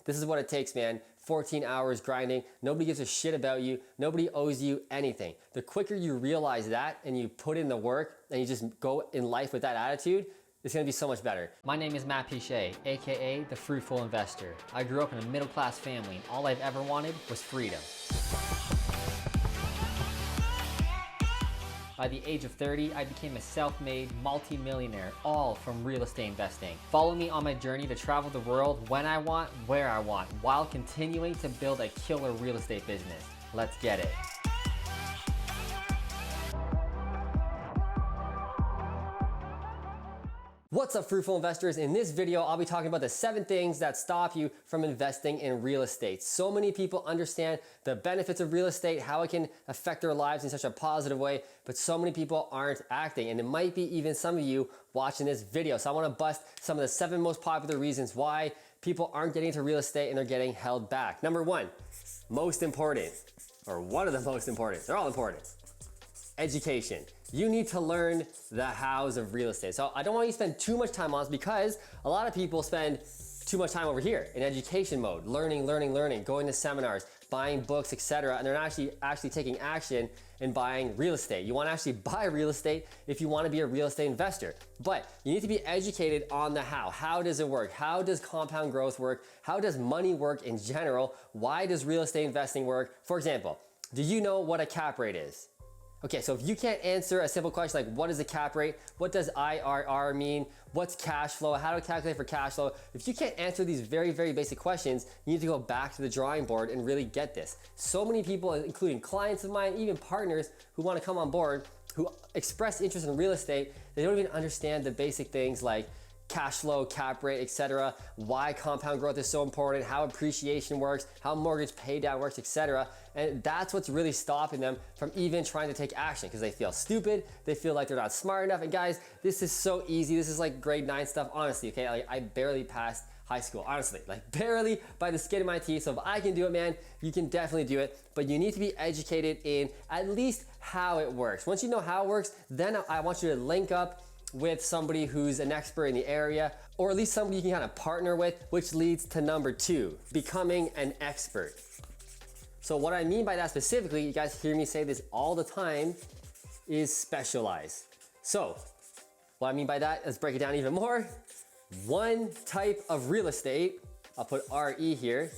This is what it takes, man. 14 hours grinding. Nobody gives a shit about you. Nobody owes you anything. The quicker you realize that and you put in the work and you just go in life with that attitude, it's gonna be so much better. My name is Piche, AKA the Fruitful Investor. I grew up in a middle-class family and all I've ever wanted was freedom. By the age of 30, I became a self-made multi-millionaire, all from real estate investing. Follow me on my journey to travel the world when I want, where I want, while continuing to build a killer real estate business. Let's get it. What's up, fruitful investors? In this video, I'll be talking about the 7 things that stop you from investing in real estate. So many people understand the benefits of real estate, how it can affect their lives in such a positive way, but so many people aren't acting. And it might be even some of you watching this video. So I wanna bust some of the 7 most popular reasons why people aren't getting into real estate and they're getting held back. Number 1, most important, or one of the most important, they're all important. Education. You need to learn the hows of real estate. So I don't want you to spend too much time on this because a lot of people spend too much time over here in education mode, learning, going to seminars, buying books, etc. And they're not actually taking action in buying real estate. You want to actually buy real estate if you want to be a real estate investor. But you need to be educated on the how. How does it work? How does compound growth work? How does money work in general? Why does real estate investing work? For example, do you know what a cap rate is? Okay, so if you can't answer a simple question like what is a cap rate, what does IRR mean, what's cash flow, how to calculate for cash flow, if you can't answer these very, very basic questions, you need to go back to the drawing board and really get this. So many people, including clients of mine, even partners who want to come on board, who express interest in real estate, they don't even understand the basic things like cash flow, cap rate, etc., why compound growth is so important, how appreciation works, how mortgage pay down works, etc. And that's what's really stopping them from even trying to take action because they feel stupid, they feel like they're not smart enough. And guys, this is so easy. This is like grade 9 stuff, honestly, okay? Like, I barely passed high school, honestly, like barely by the skin of my teeth. So if I can do it, man, you can definitely do it. But you need to be educated in at least how it works. Once you know how it works, then I want you to link up with somebody who's an expert in the area, or at least somebody you can kind of partner with, which leads to number 2, becoming an expert. So what I mean by that specifically, you guys hear me say this all the time, is specialize. So what I mean by that, let's break it down even more. One type of real estate, I'll put RE here,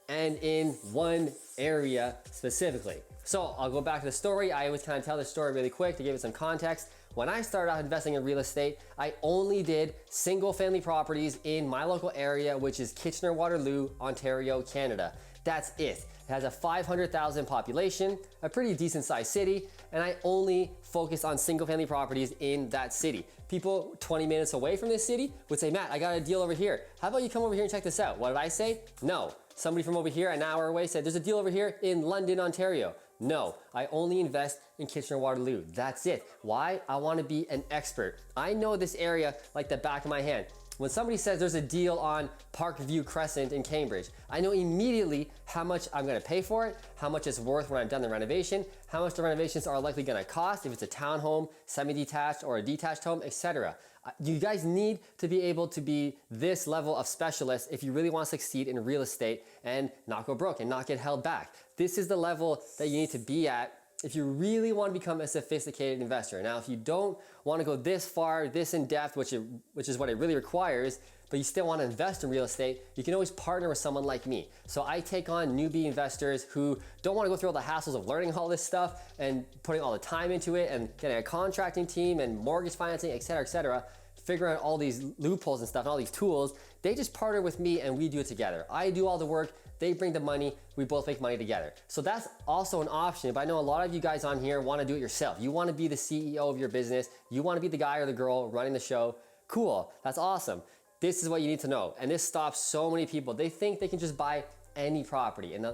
and in one area specifically. So I'll go back to the story. I always kind of tell the story really quick to give it some context. When I started out investing in real estate, I only did single family properties in my local area, which is Kitchener-Waterloo, Ontario, Canada. That's it. It has a 500,000 population, a pretty decent sized city, and I only focus on single family properties in that city. People 20 minutes away from this city would say, Matt, I got a deal over here. How about you come over here and check this out? What did I say? No. Somebody from over here an hour away said, there's a deal over here in London, Ontario. No, I only invest in Kitchener-Waterloo. That's it. Why? I want to be an expert. I know this area like the back of my hand. When somebody says there's a deal on Parkview Crescent in Cambridge, I know immediately how much I'm gonna pay for it, how much it's worth when I've done the renovation, how much the renovations are likely gonna cost, if it's a townhome, semi-detached, or a detached home, etc. You guys need to be able to be this level of specialist if you really want to succeed in real estate and not go broke and not get held back. This is the level that you need to be at if you really want to become a sophisticated investor. Now, if you don't want to go this far, this in depth, which is what it really requires, but you still want to invest in real estate, you can always partner with someone like me. So I take on newbie investors who don't want to go through all the hassles of learning all this stuff and putting all the time into it and getting a contracting team and mortgage financing, etc., etc. Figuring out all these loopholes and stuff and all these tools. They just partner with me and we do it together. I do all the work, they bring the money, we both make money together. So that's also an option, but I know a lot of you guys on here want to do it yourself. You want to be the CEO of your business. You want to be the guy or the girl running the show. Cool, that's awesome. This is what you need to know. And this stops so many people. They think they can just buy any property. And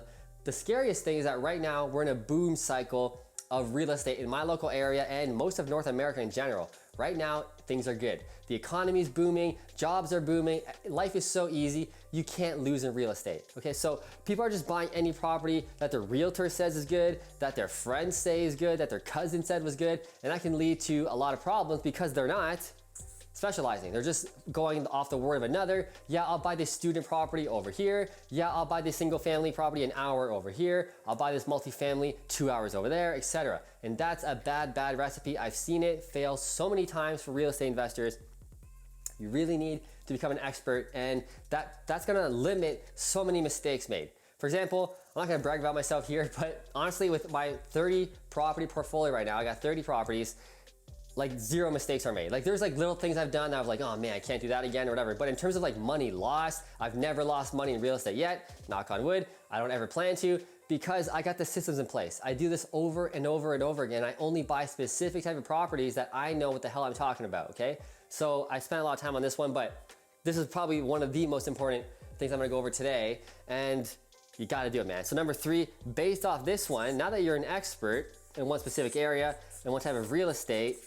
the scariest thing is that right now we're in a boom cycle of real estate in my local area and most of North America in general. Right now, things are good. The economy is booming, jobs are booming, life is so easy, you can't lose in real estate. Okay, so people are just buying any property that their realtor says is good, that their friends say is good, that their cousin said was good, and that can lead to a lot of problems because they're not specializing. They're just going off the word of another. Yeah, I'll buy this student property over here. Yeah, I'll buy this single family property an hour over here. I'll buy this multifamily 2 hours over there, etc. And that's a bad recipe. I've seen it fail so many times for real estate investors. You really need to become an expert, and that's gonna limit so many mistakes made. For example, I'm not gonna brag about myself here, but honestly, with my 30 property portfolio right now, I got 30 properties, like 0 mistakes are made. Like there's like little things I've done that I was like, oh man, I can't do that again or whatever. But in terms of like money lost, I've never lost money in real estate yet, knock on wood. I don't ever plan to, because I got the systems in place. I do this over and over and over again. I only buy specific type of properties that I know what the hell I'm talking about, okay? So I spent a lot of time on this one, but this is probably one of the most important things I'm gonna go over today, and you gotta do it, man. So number 3, based off this one, now that you're an expert in one specific area and one type of real estate,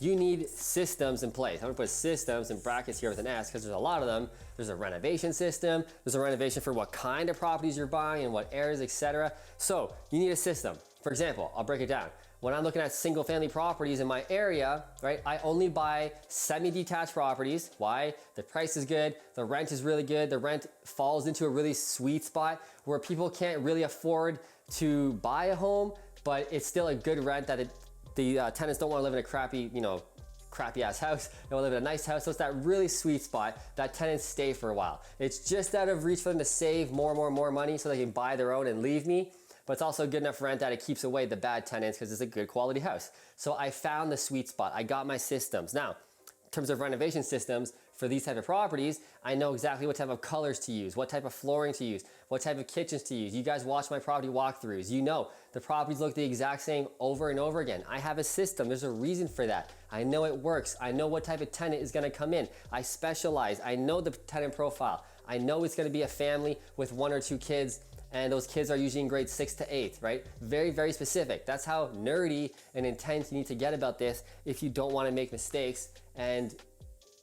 you need systems in place. I'm gonna put systems in brackets here with an S because there's a lot of them. There's a renovation system. There's a renovation for what kind of properties you're buying and what areas, etc. So you need a system. For example, I'll break it down. When I'm looking at single family properties in my area, right, I only buy semi-detached properties. Why? The price is good, the rent is really good, the rent falls into a really sweet spot where people can't really afford to buy a home, but it's still a good rent that the tenants don't want to live in a crappy, crappy ass house. They want to live in a nice house. So it's that really sweet spot that tenants stay for a while. It's just out of reach for them to save more money so they can buy their own and leave me. But it's also good enough rent that it keeps away the bad tenants because it's a good quality house. So I found the sweet spot. I got my systems. Now, in terms of renovation systems for these type of properties, I know exactly what type of colors to use, what type of flooring to use, what type of kitchens to use. You guys watch my property walkthroughs. You know the properties look the exact same over and over again. I have a system. There's a reason for that. I know it works. I know what type of tenant is going to come in. I specialize. I know the tenant profile. I know it's going to be a family with 1 or 2 kids, and those kids are usually in grades 6 to 8, right? Very specific. That's how nerdy and intense you need to get about this if you don't want to make mistakes and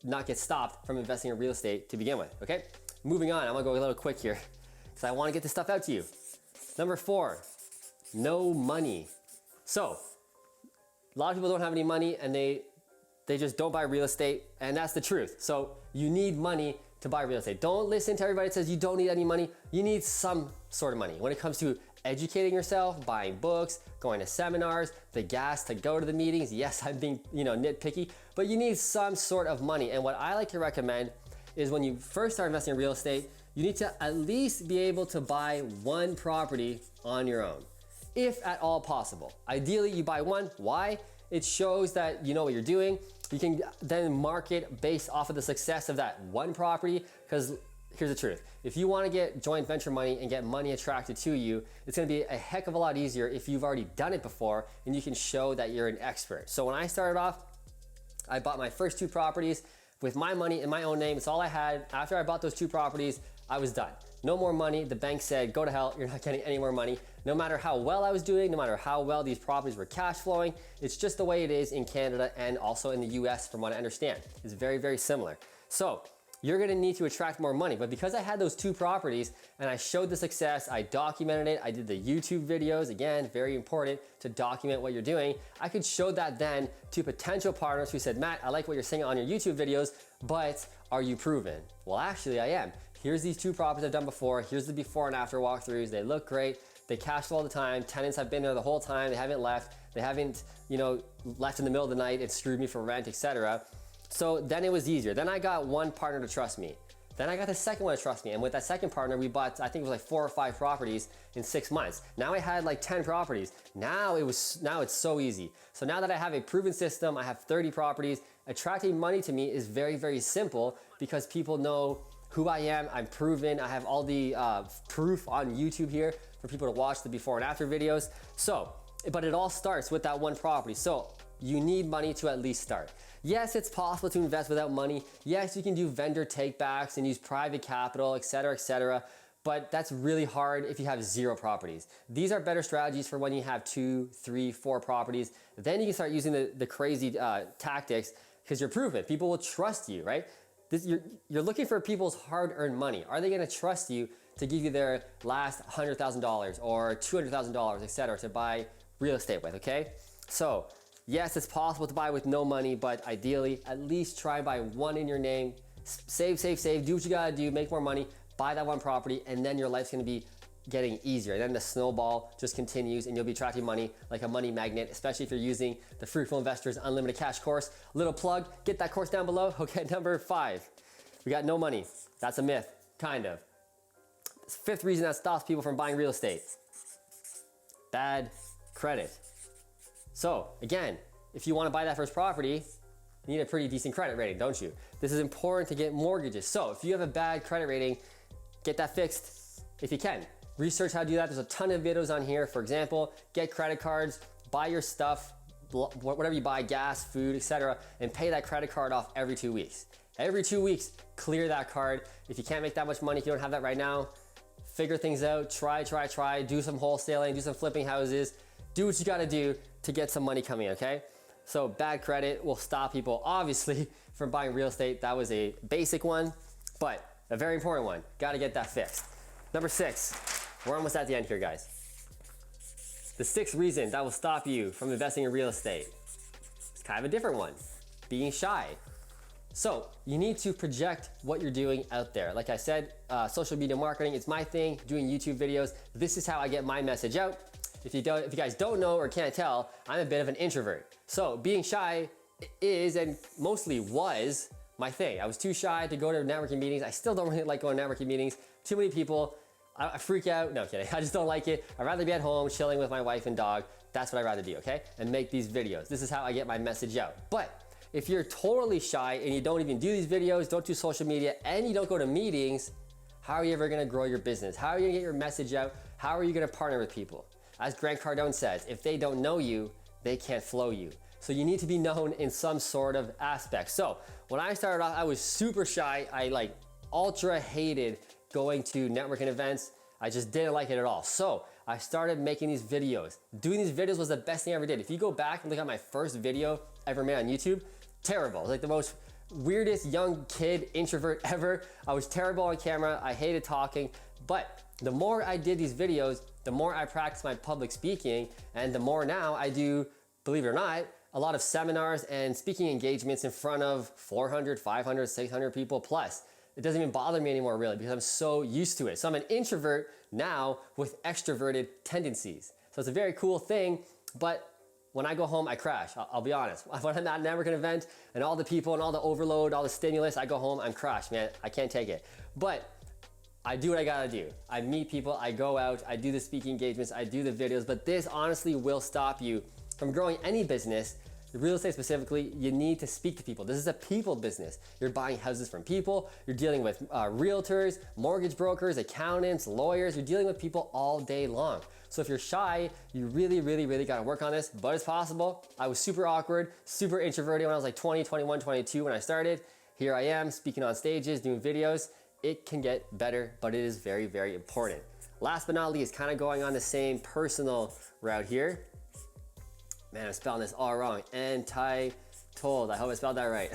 not get stopped from investing in real estate to begin with, okay? Moving on, I'm gonna go a little quick here because I wanna get this stuff out to you. Number 4, no money. So, a lot of people don't have any money and they just don't buy real estate, and that's the truth. So you need money to buy real estate. Don't listen to everybody that says you don't need any money. You need some sort of money. When it comes to educating yourself, buying books, going to seminars, the gas to go to the meetings. Yes, I'm being, nitpicky, but you need some sort of money. And what I like to recommend is when you first start investing in real estate, you need to at least be able to buy 1 property on your own, if at all possible. Ideally, you buy 1. Why? It shows that you know what you're doing. You can then market based off of the success of that 1 property, because here's the truth. If you want to get joint venture money and get money attracted to you, it's going to be a heck of a lot easier if you've already done it before and you can show that you're an expert. So when I started off, I bought my first 2 properties with my money in my own name. It's all I had. After I bought those 2 properties, I was done. No more money. The bank said, go to hell. You're not getting any more money. No matter how well I was doing, no matter how well these properties were cash flowing, it's just the way it is in Canada and also in the US from what I understand. It's very similar. So you're gonna need to attract more money. But because I had those 2 properties and I showed the success, I documented it, I did the YouTube videos, again, very important to document what you're doing. I could show that then to potential partners who said, Matt, I like what you're saying on your YouTube videos, but are you proven? Well, actually I am. Here's these 2 properties I've done before. Here's the before and after walkthroughs. They look great. They cash flow all the time. Tenants have been there the whole time. They haven't left. They haven't, left in the middle of the night and screwed me for rent, etc. So then it was easier. Then I got 1 partner to trust me. Then I got the second one to trust me. And with that second partner, we bought, I think it was like 4 or 5 properties in 6 months. Now I had like 10 properties. Now it's so easy. So now that I have a proven system, I have 30 properties, attracting money to me is very simple because people know who I am. I'm proven. I have all the proof on YouTube here for people to watch the before and after videos. So, but it all starts with that 1 property. So you need money to at least start. Yes, it's possible to invest without money. Yes, you can do vendor takebacks and use private capital, etc. But that's really hard if you have 0 properties. These are better strategies for when you have 2, 3, 4 properties. Then you can start using the crazy tactics because you're proven. People will trust you, right? You're looking for people's hard-earned money. Are they gonna trust you to give you their last $100,000 or $200,000, etc., to buy real estate with, okay? So Yes, it's possible to buy with no money, but ideally, at least try buy one in your name. Save, save, save, do what you gotta do, make more money, buy that one property, and then your life's gonna be getting easier. And then the snowball just continues and you'll be attracting money like a money magnet, especially if you're using the Fruitful Investors Unlimited Cash course. Little plug, get that course down below. Okay, number 5, we got no money. That's a myth, kind of. 5th reason that stops people from buying real estate: bad credit. So again, if you want to buy that first property, you need a pretty decent credit rating, don't you? This is important to get mortgages. So if you have a bad credit rating, get that fixed if you can. Research how to do that. There's a ton of videos on here. For example, get credit cards, buy your stuff, whatever you buy, gas, food, etc., and pay that credit card off every 2 weeks. Every 2 weeks, clear that card. If you can't make that much money, if you don't have that right now, figure things out, try, do some wholesaling, do some flipping houses, do what you gotta do to get some money coming, okay? So bad credit will stop people, obviously, from buying real estate. That was a basic one, but a very important one. Gotta get that fixed. Number 6, we're almost at the end here, guys. The 6th reason that will stop you from investing in real estate is kind of a different one: being shy. So you need to project what you're doing out there. Like I said, social media marketing, it's my thing, doing YouTube videos. This is how I get my message out. If you guys don't know or can't tell, I'm a bit of an introvert. So being shy is, and mostly was, my thing. I was too shy to go to networking meetings. I still don't really like going to networking meetings. Too many people, I freak out. No, kidding. I just don't like it. I'd rather be at home chilling with my wife and dog. That's what I'd rather do, okay? And make these videos. This is how I get my message out. But if you're totally shy and you don't even do these videos, don't do social media, and you don't go to meetings, how are you ever gonna grow your business? How are you gonna get your message out? How are you gonna partner with people? As Grant Cardone says, if they don't know you, they can't flow you. So you need to be known in some sort of aspect. So when I started off, I was super shy. I ultra hated going to networking events. I just didn't like it at all. So I started making these videos. Doing these videos was the best thing I ever did. If you go back and look at my first video ever made on YouTube, terrible. Like the most weirdest young kid introvert ever. I was terrible on camera. I hated talking. But the more I did these videos, the more I practiced my public speaking, and the more now I do, believe it or not, a lot of seminars and speaking engagements in front of 400, 500, 600 people plus. It doesn't even bother me anymore, really, because I'm so used to it. So I'm an introvert now with extroverted tendencies. So it's a very cool thing, but when I go home, I crash. I'll be honest. When I'm at a networking event and all the people and all the overload, all the stimulus, I go home, I'm crashed, man. I can't take it. But I do what I gotta do. I meet people, I go out, I do the speaking engagements, I do the videos, but this honestly will stop you from growing any business. Real estate specifically, you need to speak to people. This is a people business. You're buying houses from people, you're dealing with realtors, mortgage brokers, accountants, lawyers, you're dealing with people all day long. So if you're shy, you really gotta work on this, but it's possible. I was super awkward, super introverted when I was like 20, 21, 22 when I started. Here I am speaking on stages, doing videos. It can get better, but it is very important. Last but not least, kind of going on the same personal route here. Man, I'm spelling this all wrong. Entitled. I hope I spelled that right.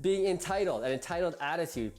Being entitled, an entitled attitude.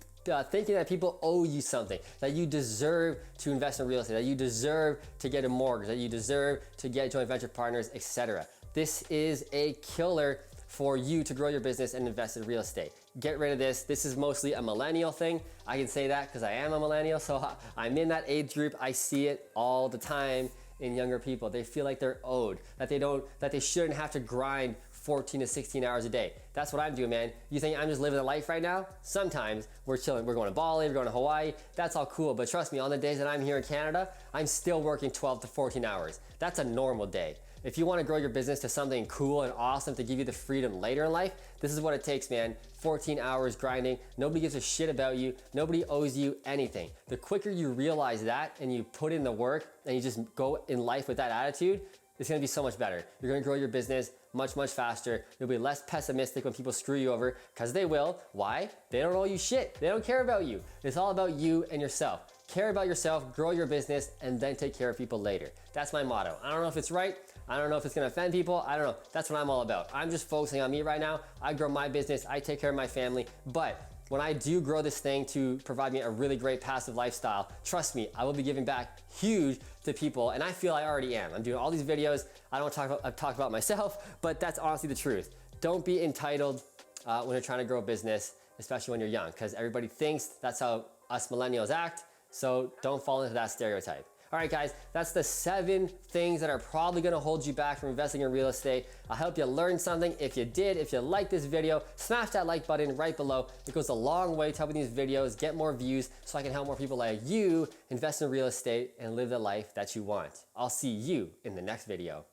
Thinking that people owe you something, that you deserve to invest in real estate, that you deserve to get a mortgage, that you deserve to get joint venture partners, etc. This is a killer for you to grow your business and invest in real estate. Get rid of this. This is mostly a millennial thing. I can say that because I am a millennial, so I'm in that age group. I see it all the time in younger people. They feel like they're owed, that they shouldn't have to grind 14 to 16 hours a day. That's what I'm doing, man. You think I'm just living a life right now? Sometimes we're chilling. We're going to Bali, we're going to Hawaii. That's all cool, but trust me, on the days that I'm here in Canada, I'm still working 12 to 14 hours. That's a normal day. If you want to grow your business to something cool and awesome to give you the freedom later in life, this is what it takes, man. 14 hours grinding. Nobody gives a shit about you. Nobody owes you anything. The quicker you realize that and you put in the work and you just go in life with that attitude, it's gonna be so much better. You're gonna grow your business much faster. You'll be less pessimistic when people screw you over, because they will. Why? They don't owe you shit. They don't care about you. It's all about you and yourself. Care about yourself, grow your business, and then take care of people later. That's my motto. I don't know if it's right. I don't know if it's gonna offend people. I don't know. That's what I'm all about. I'm just focusing on me right now. I grow my business. I take care of my family. But when I do grow this thing to provide me a really great passive lifestyle, trust me, I will be giving back huge to people, and I feel I already am. I'm doing all these videos. I don't talk about myself, but that's honestly the truth. Don't be entitled when you're trying to grow a business, especially when you're young, because everybody thinks that's how us millennials act, so don't fall into that stereotype. All right, guys, that's the 7 things that are probably gonna hold you back from investing in real estate. I hope you learned something. If you did, if you liked this video, smash that like button right below. It goes a long way to helping these videos get more views so I can help more people like you invest in real estate and live the life that you want. I'll see you in the next video.